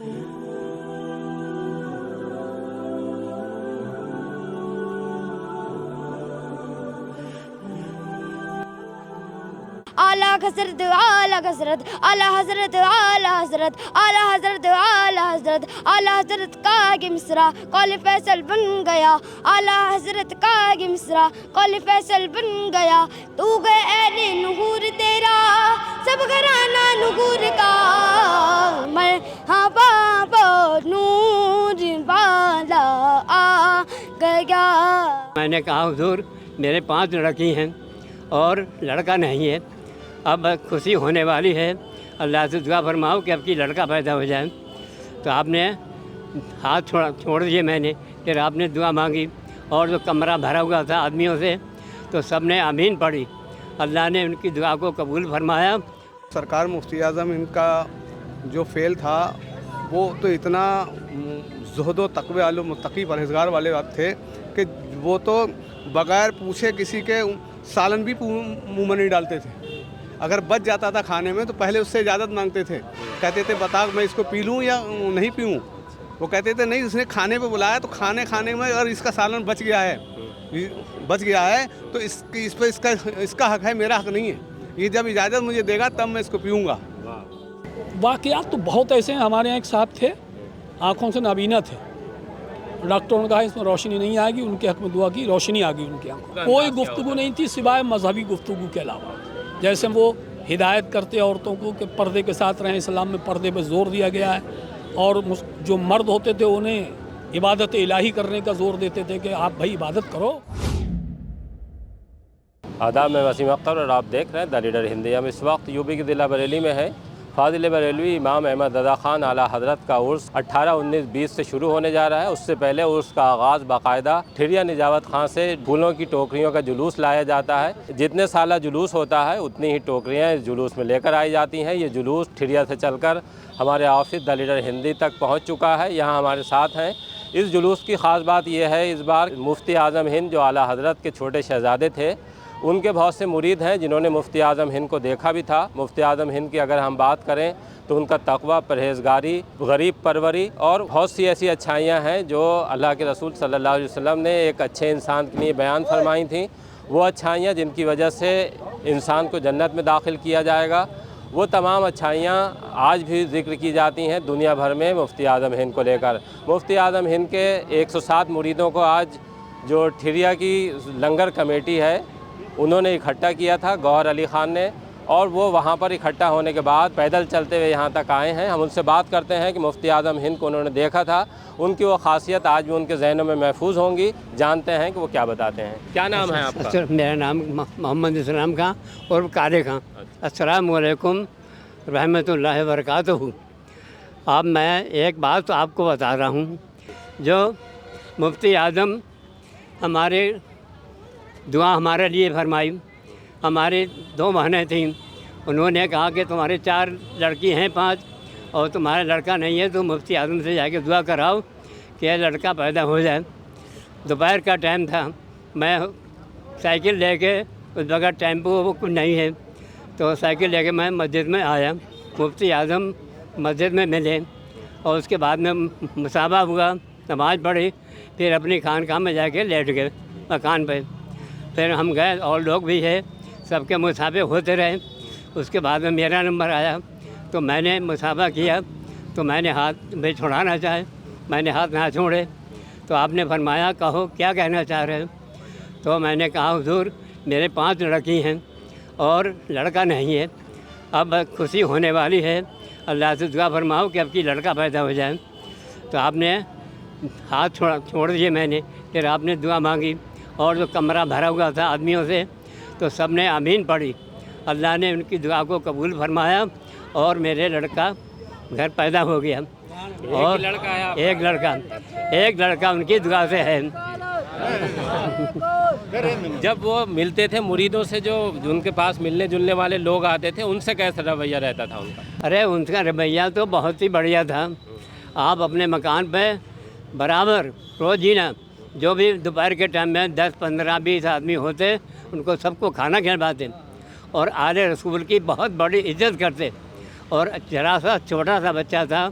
आला हजरत आला हजरत आला हजरत आला हजरत आला हजरत आला हजरत आला हजरत का ये मिसरा कौल फैसल बन गया आला हजरत का ये मिसरा कौल फैसल बन गया तू गए ऐने नूर तेरा सब घराना नूर का मैं हाँ बाबा नूर वाला आ गया। मैंने कहा हुजूर मेरे 5 लड़की हैं और लड़का नहीं है, अब खुशी होने वाली है, अल्लाह से दुआ फरमाओ कि अब की लड़का पैदा हो जाए। तो आपने हाथ छोड़ दिए मैंने, फिर आपने दुआ मांगी और जो कमरा भरा हुआ था आदमियों से तो सब ने आमीन पढ़ी, अल्लाह ने उनकी दुआ को कबूल फरमाया। सरकार मुफ्ती आज़म इनका जो फ़ेल था वो तो इतना ज़ुहद व तक़वे वाले मुत्तकी परहेज़गार वाले थे कि वो तो बग़ैर पूछे किसी के सालन भी मुँह में नहीं डालते थे। अगर बच जाता था खाने में तो पहले उससे इजाज़त मांगते थे, कहते थे बता मैं इसको पी लूँ या नहीं पीऊँ। वो कहते थे नहीं, उसने खाने पे बुलाया तो खाने में अगर इसका सालन बच गया है तो इस पर इसका हक़ है, मेरा हक़ नहीं है। ये जब इजाज़त मुझे देगा तब मैं इसको पीऊँगा। वाक़यात तो बहुत ऐसे हैं। हमारे यहाँ एक साहब थे, आँखों से नाबीना थे, डॉक्टरों ने कहा इसमें रोशनी नहीं आएगी, उनके हक़ में दुआ की, रोशनी आ गई उनकी आँखों। कोई गुफ्तगू नहीं थी सिवाय मजहबी गुफ्तगू के अलावा। जैसे वो हिदायत करते औरतों को कि पर्दे के साथ रहें, इस्लाम में पर्दे पर ज़ोर दिया गया है, और जो मर्द होते थे उन्हें इबादत इलाही करने का ज़ोर देते थे कि आप भाई इबादत करो। आदाब, मैं वसीम अख्तर और आप देख रहे हैं द लीडर हिंदी। हम इस वक्त यूपी के ज़िला बरेली में हैं। फाजिल बरेलवी इमाम अहमद रज़ा ख़ान आला हज़रत का उर्स 18, 19, 20 से शुरू होने जा रहा है। उससे पहले उर्स का आगाज़ बाकायदा ठिरिया निजावत खां से फूलों की टोकरियों का जुलूस लाया जाता है। जितने साला जुलूस होता है उतनी ही टोकरियाँ इस जुलूस में लेकर आई जाती हैं। ये जुलूस ठिरिया से चलकर हमारे ऑफिस द लीडर हिंदी तक पहुँच चुका है। यहाँ हमारे साथ हैं। इस जुलूस की ख़ास बात यह है, इस बार मुफ्ती आज़म हिंद जो आला हज़रत के छोटे शहज़ादे थे, उनके बहुत से मुरीद हैं जिन्होंने मुफ्ती आज़म हिंद को देखा भी था। मुफ्ती आज़म हिंद की अगर हम बात करें तो उनका तक़वा, परहेज़गारी, गरीब परवरी और बहुत सी ऐसी अच्छाइयाँ हैं जो अल्लाह के रसूल सल्लल्लाहु अलैहि वसल्लम ने एक अच्छे इंसान के लिए बयान फरमाई थी। वो अच्छाइयाँ जिनकी वजह से इंसान को जन्नत में दाखिल किया जाएगा, वो तमाम अच्छाइयाँ आज भी ज़िक्र की जाती हैं दुनिया भर में मुफ्ती आज़म हिंद को लेकर। मुफ्ती आज़म हिंद के 107 मुरीदों को आज जो ठिरिया की लंगर कमेटी है उन्होंने इकट्ठा किया था, गौहर अली ख़ान ने, और वो वहाँ पर इकट्ठा होने के बाद पैदल चलते हुए यहाँ तक आए हैं। हम उनसे बात करते हैं कि मुफ्ती आज़म हिंद को उन्होंने देखा था, उनकी वो ख़ासियत आज भी उनके ज़हनों में महफूज होंगी। जानते हैं कि वो क्या बताते हैं। क्या नाम है आपका? मेरा नाम मोहम्मद इस्लाम खां और कारे खां। अस्सलामु अलैकुम रहमतुल्लाहि व बरकातहू। अब मैं एक बात तो आपको बता रहा हूँ, जो मुफ्ती आज़म हमारे दुआ हमारे लिए फरमाई। हमारे 2 बहनें थीं, उन्होंने कहा कि तुम्हारे 4 लड़की हैं 5 और तुम्हारा लड़का नहीं है, तो मुफ्ती आज़म से जाके दुआ कराओ कि लड़का पैदा हो जाए। दोपहर का टाइम था, मैं साइकिल लेके, उस वक्त टेम्पो वो कुछ नहीं है, तो साइकिल लेके मैं मस्जिद में आया। मुफ्ती आज़म मस्जिद में मिले और उसके बाद में मुसाबा हुआ, नमाज़ पढ़ी, फिर अपनी खानकाह में जाके लेट गए मकान पे। फिर हम गए और लोग भी है, सबके मुसाफे होते रहे। उसके बाद में मेरा नंबर आया तो मैंने मुसाफा किया, तो मैंने हाथ में छुड़ाना चाहे, मैंने हाथ ना छोड़े, तो आपने फरमाया कहो क्या कहना चाह रहे हो। तो मैंने कहा हुजूर मेरे 5 लड़की हैं और लड़का नहीं है, अब खुशी होने वाली है, अल्लाह से दुआ फरमाओ कि अब की लड़का पैदा हो जाए। तो आपने हाथ छोड़ दिए मैंने, फिर आपने दुआ मांगी और जो कमरा भरा हुआ था आदमियों से तो सब ने आमीन पढ़ी, अल्लाह ने उनकी दुआ को कबूल फरमाया और मेरे लड़का घर पैदा हो गया। और एक लड़का उनकी दुआ से है। जब वो मिलते थे मुरीदों से, जो उनके पास मिलने जुलने वाले लोग आते थे, उनसे कैसा रवैया रहता था उनका? अरे उनका रवैया तो बहुत ही बढ़िया था। आप अपने मकान पे बराबर रोज़ ही ना, जो भी दोपहर के टाइम में 10, 15, 20 आदमी होते, उनको सबको खाना खिलवाते और आले रसूल की बहुत बड़ी इज्जत करते। और जरा सा छोटा सा बच्चा था,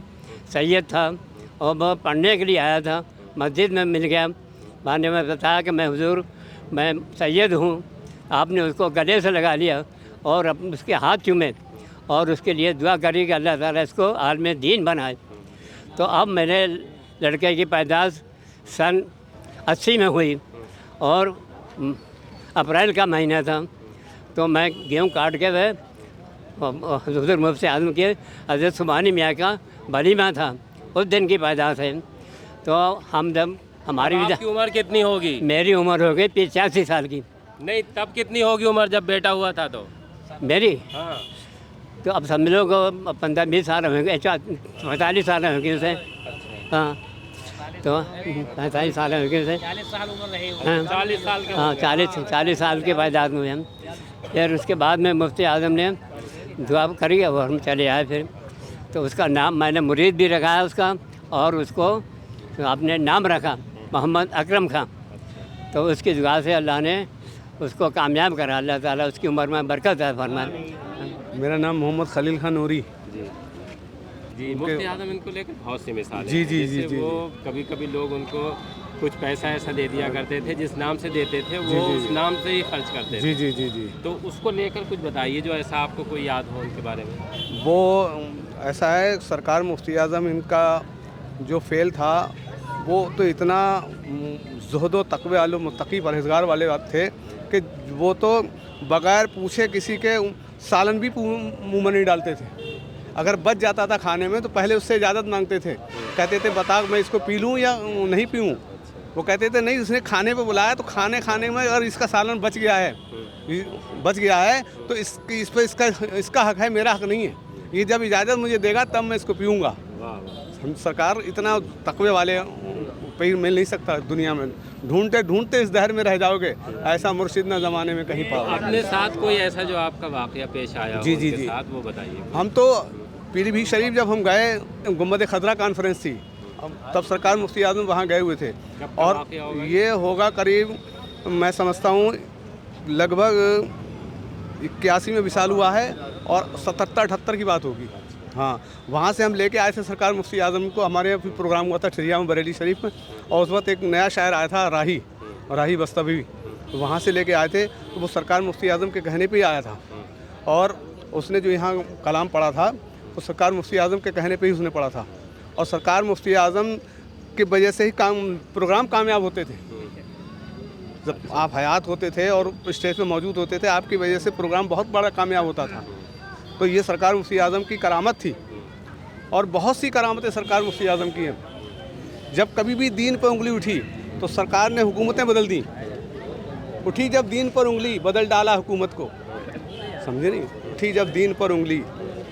सैयद था और वो पढ़ने के लिए आया था, मस्जिद में मिल गया। बाद में बताया कि मैं हुजूर मैं सैयद हूँ। आपने उसको गले से लगा लिया और उसके हाथ चूमे और उसके लिए दुआ करी कि अल्लाह ताला इसको आलम दीन बनाए। तो अब मेरे लड़के की पैदाइश सन 80 में हुई और अप्रैल का महीना था। तो मैं गेहूँ काट के वह हुज़ूर मुफ्ती आज़म के हज़रत सुबानी मियाँ का वलीमा था, उस दिन की पैदाइश है। तो हम जब हमारी आपकी उम्र कितनी होगी? मेरी उम्र हो गई 85 साल की। नहीं, तब कितनी होगी उम्र जब बेटा हुआ था? तो मेरी हाँ, तो अब समझ लो 15-20 साल होंगे, 45 साल होंगे उसे। हाँ, तो 45 साल होंगे उसे। 40 साल उम्र रही होगी। हाँ 40 साल के हाँ 40 साल के बाद आदमी हम। फिर उसके बाद में मुफ्ती आज़म ने दुआ करी और हम चले आए। फिर तो उसका नाम मैंने मुरीद भी रखा है उसका, और उसको आपने नाम रखा मोहम्मद अकरम खां। तो उसकी दुआ से अल्लाह ने उसको कामयाब करा। अल्लाह ताला उसकी उम्र में बरकत है फरमाए। मेरा नाम मोहम्मद खलील खान नूरी। जी, मुफ्ती आज़म इनको लेकर बहुत सी मिसाल जी, जी, जी, जी, वो कभी कभी लोग उनको कुछ पैसा ऐसा दे दिया करते थे, जिस नाम से देते थे वो उस नाम से ही खर्च करते थे। जी जी जी जी। तो उसको लेकर कुछ बताइए जो ऐसा आपको कोई याद हो उनके बारे में। वो ऐसा है, सरकार मुफ्ती आज़म इनका जो फ़ेल था वो तो इतना ज़ुहद व तक़वे वाले मुत्तकी परहेज़गार वाले बात थे कि वो तो बग़ैर पूछे किसी के सालन भी मुँह में नहीं डालते थे। अगर बच जाता था खाने में तो पहले उससे इजाज़त मांगते थे, कहते थे बता मैं इसको पी लूँ या नहीं पीऊँ। वो कहते थे नहीं, इसने खाने पे बुलाया तो खाने में अगर इसका सालन बच गया है तो इस पर इसका हक़ है, मेरा हक़ नहीं है। ये जब इजाज़त मुझे देगा तब मैं इसको पीऊँगा। सरकार इतना तक़वे वाले कहीं मिल नहीं सकता दुनिया में। ढूंढते ढूंढते इस दहर में रह जाओगे, ऐसा मुर्शिद ना ज़माने में कहीं पाओगे। अपने साथ कोई ऐसा जो आपका वाक़या पेश आया जी, हो जी, उनके जी। साथ, वो बताइए। हम तो पीलीभीत शरीफ जब हम गए, गुंबद खदरा कॉन्फ्रेंस थी, तब सरकार मुफ्ती आज़म वहाँ गए हुए थे। और ये होगा करीब, मैं समझता हूँ लगभग 81 में विशाल हुआ है और 77-78 की बात होगी। हाँ, वहाँ से हम लेके आए थे सरकार मुफ्ती आज़म को। हमारे यहाँ प्रोग्राम हुआ था ठरिया में, बरेली शरीफ में, और उस वक्त एक नया शायर आया था राही बस्तवी, तो वहाँ से लेके आए थे। तो वो सरकार मुफ्ती आज़म के कहने पे ही आया था, और उसने जो यहाँ कलाम पढ़ा था तो सरकार मुफ्ती आज़म के कहने पे ही उसने पढ़ा था। और सरकार मुफ्ती आज़म की वजह से ही प्रोग्राम कामयाब होते थे। जब आप हयात होते थे और स्टेज पे मौजूद होते थे, आपकी वजह से प्रोग्राम बहुत बड़ा कामयाब होता था। तो ये सरकार मुफ्ती आज़म की करामत थी, और बहुत सी करामतें सरकार मुफ्ती आज़म की हैं। जब कभी भी दीन पर उंगली उठी तो सरकार ने हुकूमतें बदल दी। उठी जब दीन पर उंगली, बदल डाला हुकूमत को। समझे नहीं? उठी जब दीन पर उंगली,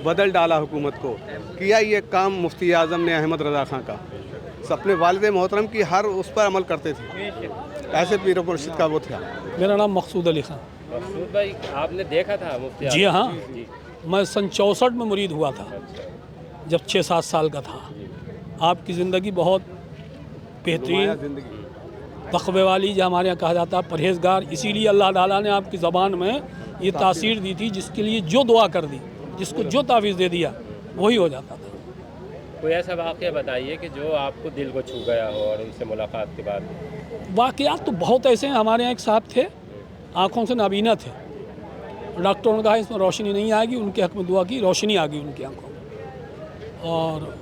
बदल डाला हुकूमत को। किया ये काम मुफ्ती आज़म ने अहमद रज़ा खां का। अपने वालिद मोहतरम की हर उस पर अमल करते थे। ऐसे पीर मुर्शिद का वो था। मेरा नाम मकसूद अली खान। मकसूद भाई, आपने देखा था मुफ्ती जी आज़म? हाँ, मैं सन 64 में मुरीद हुआ था, जब 6-7 साल का था। आपकी ज़िंदगी बहुत बेहतरीन, तक़वे वाली, जो हमारे यहाँ कहा जाता है परहेज़गार। इसीलिए अल्लाह ताला ने आपकी ज़बान में ये तासीर दी थी, जिसके लिए जो दुआ कर दी, जिसको जो तावीज़ दे दिया वही हो जाता था। कोई ऐसा वाक़या बताइए कि जो आपको दिल को छू गया हो और उनसे मुलाकात के बाद। वाक़यात तो बहुत ऐसे हैं। हमारे यहाँ एक साहब थे, आँखों से नाबीना थे। डॉक्टरों ने कहा इसमें रोशनी नहीं आएगी, उनके हक़ में दुआ की, रोशनी आ गई उनकी आँखों में, और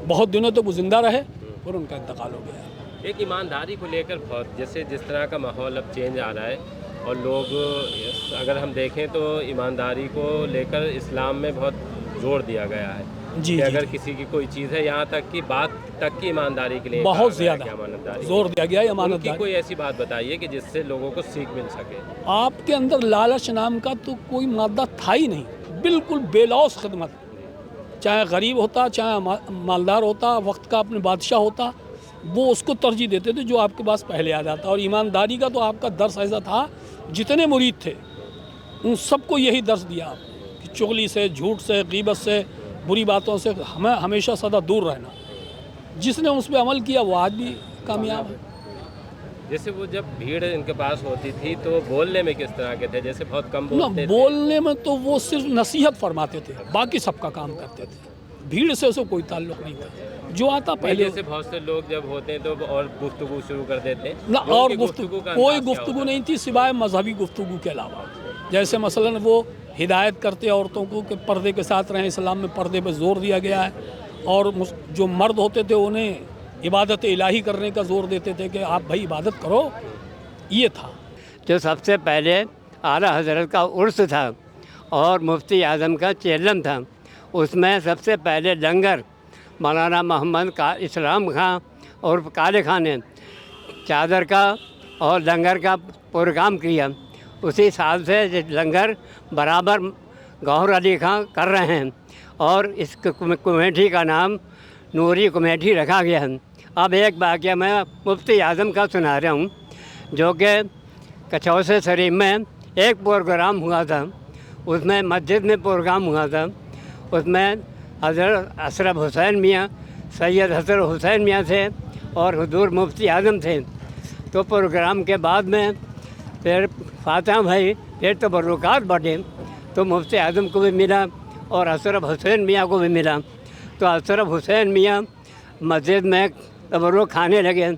बहुत दिनों तक वो ज़िंदा रहे और उनका इंतकाल हो गया। एक ईमानदारी को लेकर बहुत, जैसे जिस तरह का माहौल अब चेंज आ रहा है, और लोग अगर हम देखें तो ईमानदारी को लेकर इस्लाम में बहुत जोर दिया गया है जी, कि जी, अगर किसी की कोई चीज़ है, यहाँ तक कि बात तक की ईमानदारी के लिए बहुत कहा गया है ज़्यादा कि ईमानदारी जोर दिया गया है। उनकी अमानतदारी। कोई ऐसी बात बताइए कि जिससे लोगों को सीख मिल सके। आपके अंदर लालच नाम का तो कोई मादा था ही नहीं। बिल्कुल बेलौस खिदमत, चाहे गरीब होता, चाहे मालदार होता, वक्त का अपने बादशाह होता, वो उसको तरजीह देते थे जो आपके पास पहले आ जाता। और ईमानदारी का तो आपका दर्स ऐसा था, जितने मुरीद थे उन सबको यही दर्स दिया कि चुगली से, झूठ से, गीबत से, बुरी बातों से हमें हमेशा सदा दूर रहना। जिसने उस पर अमल किया वो आज भी कामयाब है। जैसे वो जब भीड़ इनके पास होती थी तो बोलने में किस तरह के थे? जैसे बहुत कम ना, बोलते थे। बोलने में तो वो सिर्फ नसीहत फरमाते थे, बाकी सबका काम करते थे। भीड़ से उसको कोई ताल्लुक नहीं था, जो आता पहले जैसे बहुत से लोग जब होते हैं तो और गुफ्तगू शुरू कर देते हैं ना, लोगों और की गुफ्तगू का कोई अंदाज क्या गुफ्तगू होता नहीं थी सिवाय मजहबी गुफ्तगू के अलावा। जैसे मसलन वो हिदायत करते औरतों को कि पर्दे के साथ रहें, इस्लाम में पर्दे पर जोर दिया गया है, और जो मर्द होते थे उन्हें इबादत इलाही करने का जोर देते थे कि आप भाई इबादत करो, ये था। जो सबसे पहले आला हज़रत का उर्स था और मुफ्ती आज़म का चेलम था, उसमें सबसे पहले लंगर मौलाना मोहम्मद का इस्लाम खां और काले खां ने चादर का और लंगर का प्रोग्राम किया। उसी साल से ये लंगर बराबर गौहर अली खां कर रहे हैं और इस कमेटी का नाम नूरी कमेटी रखा गया है। अब एक वाक़या मैं मुफ्ती आज़म का सुना रहा हूँ, जो कि कचौसे शरीफ में एक प्रोग्राम हुआ था, उसमें मस्जिद में प्रोग्राम हुआ था, उसमें हज़रत अशरफ हुसैन मियाँ, सैयद हसन हुसैन मियाँ थे और हुजूर मुफ्ती आज़म थे। तो प्रोग्राम के बाद में फिर फातिहा भाई फिर तबरुकात बाँटे, तो मुफ्ती आज़म को भी मिला और अशरफ हुसैन मियाँ को भी मिला। तो अशरफ हुसैन मियाँ मस्जिद में तबरुक खाने लगे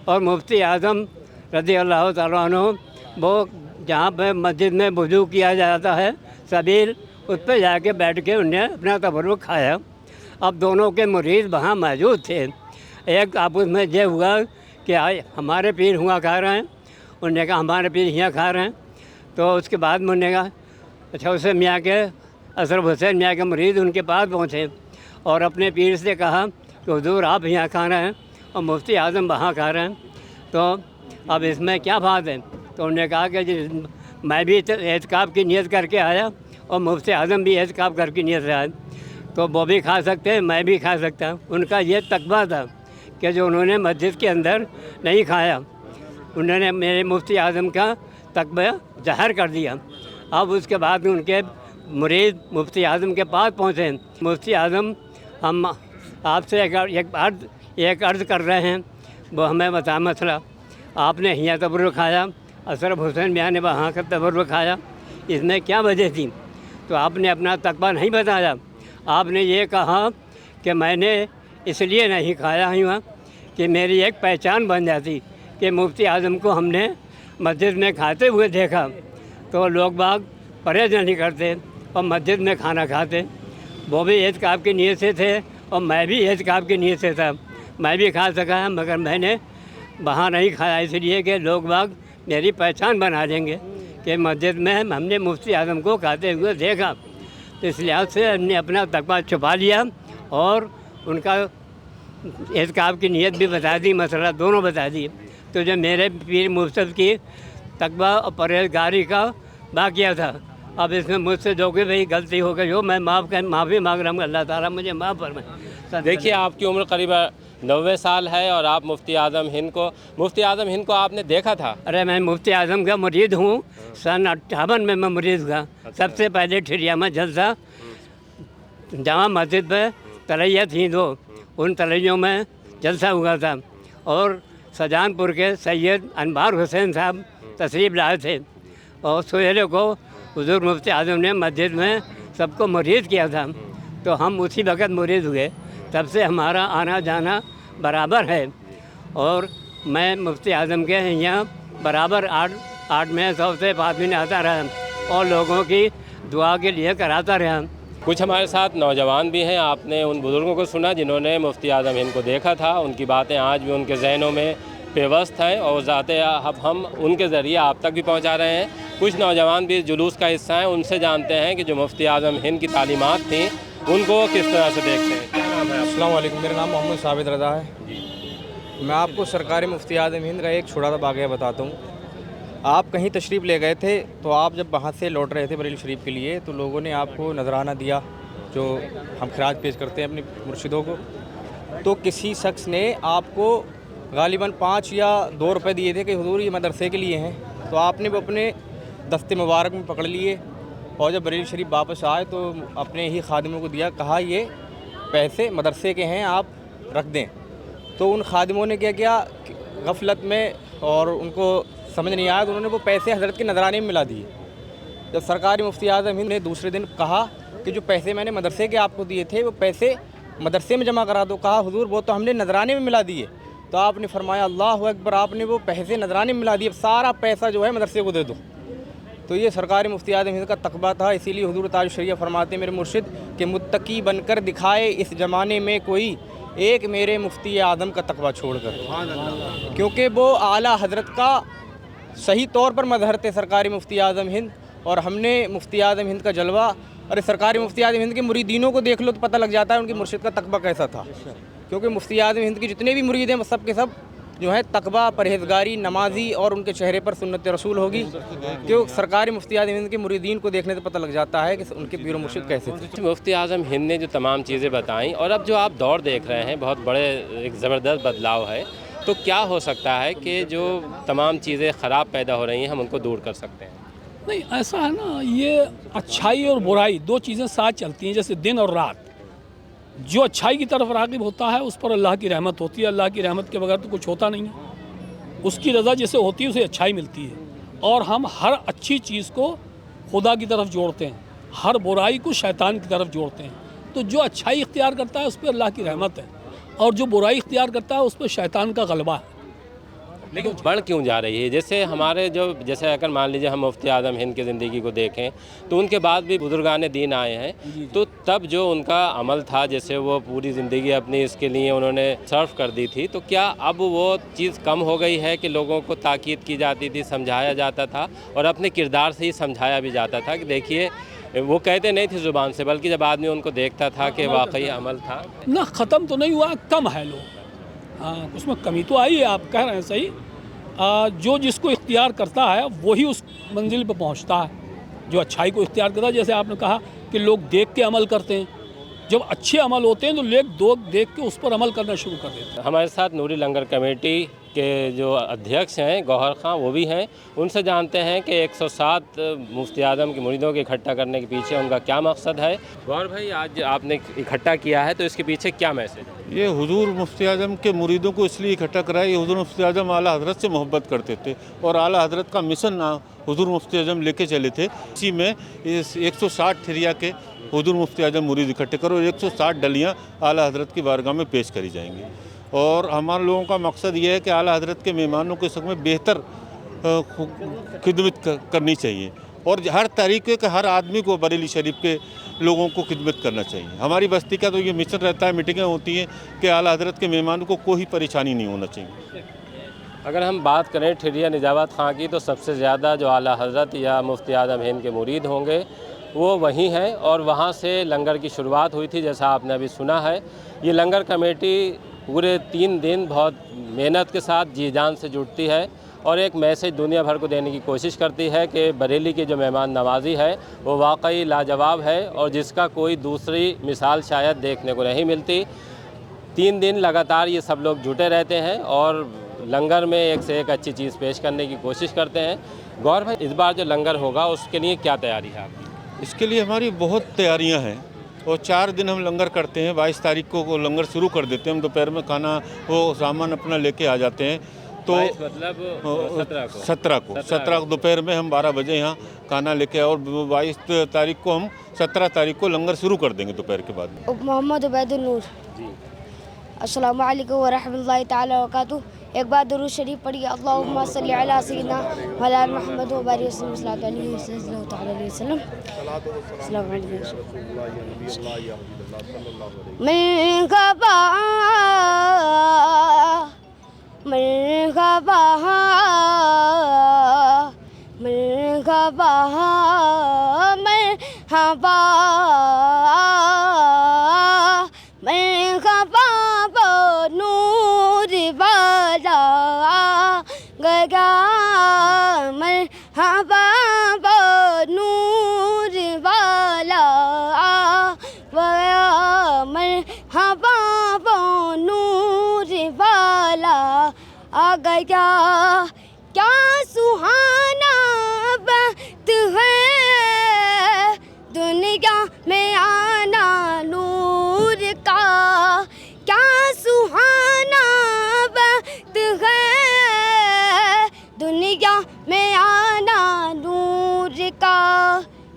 और मुफ्ती आज़म रज़ी अल्लाह तआला अन्हु वो जहाँ पे मस्जिद में वुज़ू किया जाता है सबील, उस पर जाके बैठ के उन्हें अपना तबरुक खाया। अब दोनों के मुरीद वहाँ मौजूद थे। एक आपस में ये हुआ कि हमारे पीर हुआ खा रहे हैं, उन्होंने कहा हमारे पीर यहाँ खा रहे हैं। तो उसके बाद में उन्होंने कहा अच्छा, उसे मियाँ के अशरफ हुसैन मियाँ के मुरीद उनके पास पहुँचे और अपने पीर से कहा कि हुजूर आप यहाँ खा रहे हैं और मुफ्ती आज़म वहाँ खा रहे हैं, तो अब इसमें क्या बात है। तो उन्होंने कहा कि मैं भी एतकाफ़ की नियत करके आया और मुफ्ती आज़म भी एतकाफ़ करके नियत से आए, तो वो भी खा सकते हैं, मैं भी खा सकता हूँ। उनका ये तकबा था कि जो उन्होंने मस्जिद के अंदर नहीं खाया, उन्होंने मेरे मुफ्ती आज़म का तकबा ज़ाहिर कर दिया। अब उसके बाद उनके मुरीद मुफ्ती आज़म के पास पहुँचे। मुफ्ती आज़म हम आपसे एक अर्ज़ कर रहे हैं, वो हमें बता मसला। आपने यहाँ तबरुक खाया, अशरफ हुसैन मियाँ ने वहाँ का तबरुक खाया, इसमें क्या वजह थी? तो आपने अपना तकबा नहीं बताया। आपने ये कहा कि मैंने इसलिए नहीं खाया हुआ कि मेरी एक पहचान बन जाती कि मुफ्ती आज़म को हमने मस्जिद में खाते हुए देखा, तो लोग बाग परहेज नहीं करते और मस्जिद में खाना खाते। वो भी एतकाफ़ की नीयत से थे और मैं भी एतकाफ़ की नीयत से था, मैं भी खा सका है, मगर मैंने वहाँ नहीं खाया इसलिए कि लोग बाग मेरी पहचान बना लेंगे कि मस्जिद में हमने मुफ्ती आज़म को खाते हुए देखा। तो इस लिहाज से हमने अपना तकबा छुपा लिया और उनका एतकाफ़ की नीयत भी बता दी, मसला दोनों बता दिए। तो जो मेरे पीर मुर्शिद की तकबा और परहेज़गारी का वाक़या था, अब इसमें मुझसे जो कि भाई गलती हो गई हो, मैं माफ़ी मांग रहा हूँ, अल्लाह ताला मुझे माफ़ फरमाए। देखिए आपकी उम्र करीब 90 साल है और आप मुफ्ती आज़म हिंद को आपने देखा था? अरे मैं मुफ्ती आज़म का मुरीद हूँ, सन 58 में मैं मुरीद हुआ। सबसे पहले ठिरिया में जलसा जामा मस्जिद पे तलैया थी दो, उन तलैयों में जलसा हुआ था और सजानपुर के सैयद अनवार हुसैन साहब तशरीफ़ लाए थे और सुहेले को हुजूर मुफ्ती आज़म ने मस्जिद में सबको मुरीद किया था, तो हम उसी वक़्त मुरीद हुए। तब से हमारा आना जाना बराबर है और मैं मुफ्ती आज़म के यहाँ बराबर आठ में 100 से 5 दिन आता रहा और लोगों की दुआ के लिए कराता रहा। कुछ हमारे साथ नौजवान भी हैं। आपने उन बुज़ुर्गों को सुना जिन्होंने मुफ्ती आज़म हिंद को देखा था, उनकी बातें आज भी उनके ज़हनों में पेवस्त हैं और ज़ाते अब हम उनके ज़रिए आप तक भी पहुंचा रहे हैं। कुछ नौजवान भी जुलूस का हिस्सा हैं, उनसे जानते हैं कि जो मुफ्ती आज़म हिंद की तालीमात थी उनको किस तरह से देखते हैं। क्या नाम है? अस्सलाम वालेकुम, मेरा नाम मोहम्मद साबित रज़ा है। मैं आपको सरकारी मुफ्ती आज़म हिंद का एक छोटा सा वाक़या बताता हूँ। आप कहीं तशरीफ़ ले गए थे, तो आप जब वहाँ से लौट रहे थे बरेली शरीफ के लिए, तो लोगों ने आपको नजराना दिया, जो हम खराज पेश करते हैं अपने मुर्शिदों को। तो किसी शख्स ने आपको गालिबन 5 या 2 रुपए दिए थे कि हुजूर ये मदरसे के लिए हैं, तो आपने वो अपने दस्ते मुबारक में पकड़ लिए और जब बरेली शरीफ वापस आए तो अपने ही खादिमों को दिया, कहा ये पैसे मदरसे के हैं, आप रख दें। तो उन खादिमों ने क्या किया, गफलत में और उनको समझ नहीं आया, तो उन्होंने वो पैसे हज़रत के नजराने में मिला दिए। जब सरकारी मुफ्ती आज़म हिंद ने दूसरे दिन कहा कि जो पैसे मैंने मदरसे के आपको दिए थे वो पैसे मदरसे में जमा करा दो। कहा हुजूर वो तो हमने नजराने में मिला दिए। तो आपने फरमाया अल्लाह अकबर, आपने वो पैसे नजराने में मिला दिए, सारा पैसा जो है मदरसे को दे दो। तो ये सरकारी मुफ्ती आज़म हिंद का तकबा था। इसीलिए हुजूर ताज शरिया फरमाते मेरे मुर्शिद कि मुत्तकी बनकर दिखाए इस ज़माने में कोई एक मेरे मुफ्ती आज़म का तकबा छोड़कर, क्योंकि वो आला हज़रत का सही तौर पर मजहर थे सरकारी मुफ्ती आज़म हिंद। और हमने मुफ्ती आज़म हिंद का जलवा, और सरकारी मुफ्ती आज़म हिंद के मुरीदीनों को देख लो तो पता लग जाता है उनके मुर्शिद का तकबा कैसा था। क्योंकि मुफ्ती आज़म हिंद के जितने भी मुरीद हैं सब के सब जो है तकबा, परहेजगारी, नमाजी, और उनके चेहरे पर सुन्नत रसूल होगी। क्यों सरकारी मुफ्ती आज़म हिंद के मुरीदीन को देखने से पता लग जाता है कि उनके पीर मुर्शिद कैसे थे। मुफ्ती आज़म हिंद ने जो तमाम चीज़ें बताईं, और अब जो आप दौर देख रहे हैं बहुत बड़े एक ज़बरदस्त बदलाव है, तो क्या हो सकता है कि जो तमाम चीज़ें ख़राब पैदा हो रही हैं हम उनको दूर कर सकते हैं? नहीं, ऐसा है ना, ये अच्छाई और बुराई दो चीज़ें साथ चलती हैं, जैसे दिन और रात। जो अच्छाई की तरफ राग़िब होता है उस पर अल्लाह की रहमत होती है। अल्लाह की रहमत के बगैर तो कुछ होता नहीं है। उसकी रज़ा जिसे होती है उसे अच्छाई मिलती है। और हम हर अच्छी चीज़ को खुदा की तरफ जोड़ते हैं, हर बुराई को शैतान की तरफ जोड़ते हैं। तो जो अच्छाई इख्तियार करता है उस पर अल्लाह की रहमत है, और जो बुराई इख्तियार करता है उस पर शैतान का गलबा है। लेकिन बढ़ क्यों जा रही है? जैसे हमारे जैसे अगर मान लीजिए हम मुफ्ती आज़म हिंद की ज़िंदगी को देखें तो उनके बाद भी बुजुर्गान दीन आए हैं, तो तब जो उनका अमल था, जैसे वो पूरी ज़िंदगी अपनी इसके लिए उन्होंने सर्व कर दी थी, तो क्या अब वो चीज़ कम हो गई है कि लोगों को ताकीद की जाती थी, समझाया जाता था, और अपने किरदार से ही समझाया भी जाता था कि देखिए, वो कहते नहीं थे ज़ुबान से, बल्कि जब आदमी उनको देखता था कि वाकई अमल था ना, ख़त्म तो नहीं हुआ, कम है लोग। हाँ, उसमें कमी तो आई है, आप कह रहे हैं सही। जो जिसको इख्तियार करता है वही उस मंजिल पर पहुंचता है, जो अच्छाई को इख्तियार करता है। जैसे आपने कहा कि लोग देख के अमल करते हैं, जब अच्छे अमल होते हैं तो लोग देख के उस पर अमल करना शुरू कर देते हैं। हमारे साथ नूरी लंगर कमेटी के जो अध्यक्ष हैं गौहर खां, वो भी हैं। उनसे जानते हैं कि 107 मुफ्ती आज़म के मुरीदों को इकट्ठा करने के पीछे उनका क्या मकसद है। गौहर भाई, आज आपने इकट्ठा किया है तो इसके पीछे क्या मैसेज है? ये हुजूर मुफ्ती आज़म के मुरीदों को इसलिए इकट्ठा कराया, ये हुजूर मुफ्ती आज़म आला हज़रत से मोहब्बत करते थे, और आला हज़रत का मिशन हुजूर मुफ्ती आज़म लेके चले थे। इसी में इस 160 ठिरिया के हुजूर मुफ्ती आज़म मुरीद इकट्ठे करो, 160 डलियाँ आला हज़रत की बारगाह में पेश करी जाएंगी। और हमारे लोगों का मकसद ये है कि आला हज़रत के मेहमानों के संग में बेहतर खिदमत करनी चाहिए, और हर तरीके के हर आदमी को बरेली शरीफ के लोगों को खिदमत करना चाहिए। हमारी बस्ती का तो ये मिशन रहता है, मीटिंगें होती हैं कि आला हज़रत के मेहमानों को कोई परेशानी नहीं होना चाहिए। अगर हम बात करें ठिरिया निजावत खां की, तो सबसे ज़्यादा जो आला हज़रत या मुफ्ती आज़म हिंद के मुरीद होंगे वो वहीं हैं, और वहाँ से लंगर की शुरुआत हुई थी, जैसा आपने अभी सुना है। ये लंगर कमेटी पूरे 3 दिन बहुत मेहनत के साथ जी जान से जुटती है, और एक मैसेज दुनिया भर को देने की कोशिश करती है कि बरेली की जो मेहमान नवाज़ी है वो वाकई लाजवाब है, और जिसका कोई दूसरी मिसाल शायद देखने को नहीं मिलती। 3 दिन लगातार ये सब लोग जुटे रहते हैं और लंगर में एक से एक अच्छी चीज़ पेश करने की कोशिश करते हैं। गौर भाई, इस बार जो लंगर होगा उसके लिए क्या तैयारी है आपकी? इसके लिए हमारी बहुत तैयारियां हैं, और 4 दिन हम लंगर करते हैं। 22 तारीख को लंगर शुरू कर देते हैं हम, दोपहर में खाना वो सामान अपना लेके आ जाते हैं। तो मतलब 17 को दोपहर में हम 12 बजे यहाँ खाना लेके, और 22 तारीख को हम 17 तारीख को लंगर शुरू कर देंगे दोपहर के बाद। मोहम्मद उबैदुल नूर। अस्सलामु अलैकुम व रहमतुल्लाहि तआला व बरकातहू। एक बार दुरूद शरीफ पढ़िए, अल्लाहुम्मा सल्लि अला सय्यिदिना व अला मुहम्मद व बारिक वसल्लम। मरहबा मरहबा मरहबा मरहबा मरहबा नूर वाला गया, मरहबा नूर वाला गया, मरहबा नूर वाला आ गया। क्या सुहाना वक्त है दुनिया में आना नूर का, क्या सुहाना वक्त है दुनिया में आना नूर का,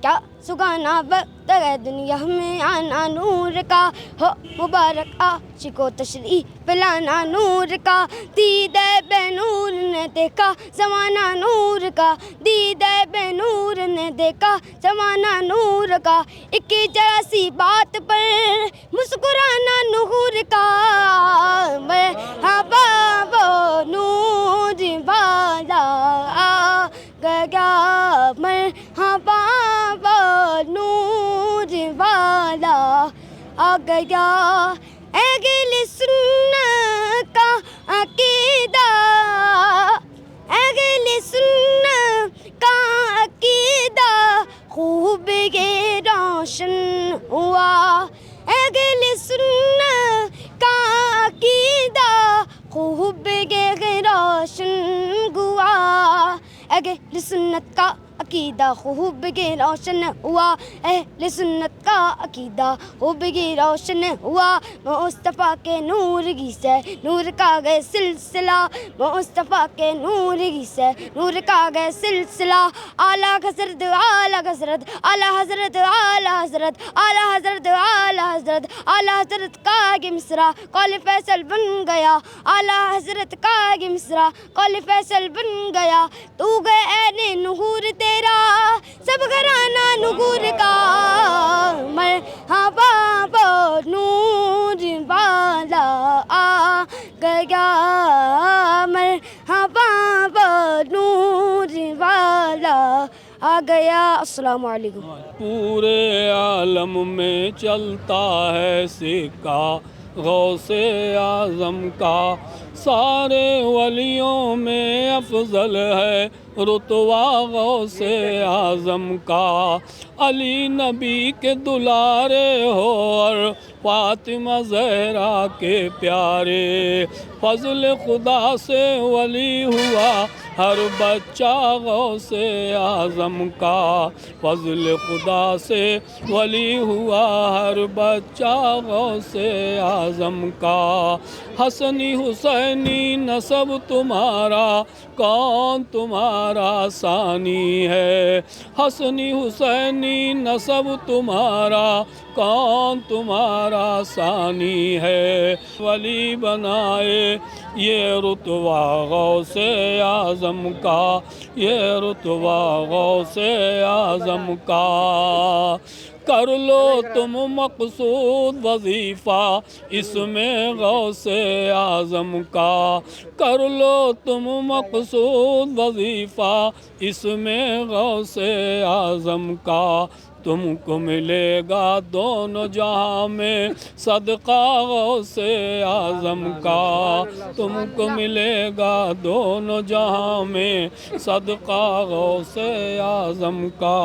क्या सुहाना वक्त है दुनिया में आना नूर का। हो مبارک عاشق و تشریف لانا نور کا، دید بے نور نے دیکھا زمانہ نور کا، دید بے نور نے دیکھا زمانہ نور کا، ایک ذرا سی بات پر مسکرانا نور کا، مرحبا وہ نور والا آ گیا، مرحبا وہ نور والا آ گیا، اہل سنت کا عقیدہ، اہل سنت کا عقیدہ خوب یہ روشن ہوا، اہل سنت کا عقیدہ خوب یہ روشن ہوا، اہل سنت کا عقیدہ خوب یہ روشن ہوا، اہل سنت کا عقیدہ خوب یہ روشن ہوا، مصطفیٰ کے نور ہی سے نور کا گئے سلسلہ، مصطفیٰ کے نور ہی سے نور کا گئے سلسلہ، اعلیٰ حضرت اعلیٰ حضرت اعلیٰ حضرت اعلیٰ حضرت اعلیٰ حضرت اعلیٰ حضرت اعلیٰ حضرت کا یہ مصرع قول فیصل بن گیا، اعلیٰ حضرت کا یہ مصرع قول فیصل بن گیا، تو گئے عین نور تیرا سب گھرانہ نور کا، مرحبا وہ نور والا آ گیا، مرحبا وہ نور والا آ گیا۔ السلام علیکم۔ پورے عالم میں چلتا ہے سکہ غوث اعظم کا، سارے ولیوں میں افضل ہے رتبہ غوث اعظم کا، علی نبی کے دلارے ہو اور فاطمہ زہرا کے پیارے، فضل خدا سے ولی ہوا ہر بچہ غوث اعظم کا، فضل خدا سے ولی ہوا ہر بچہ غوث اعظم کا، حسنی حسینی نسب تمہارا کون تمہارا ثانی ہے، حسنی حسینی نسب تمہارا کون تمہارا ثانی ہے، ولی بنائے یہ رتبہ غوث اعظم کا، یہ رتبہ غوث اعظم کا، کر لو تم مقصود وظیفہ اس میں غوث اعظم کا، کر لو تم مقصود وظیفہ اس میں غوث اعظم کا، تم کو ملے گا دونوں جہاں میں صدقہ غوث اعظم کا، تم کو ملے گا دونوں جہاں میں صدقہ غوث اعظم کا۔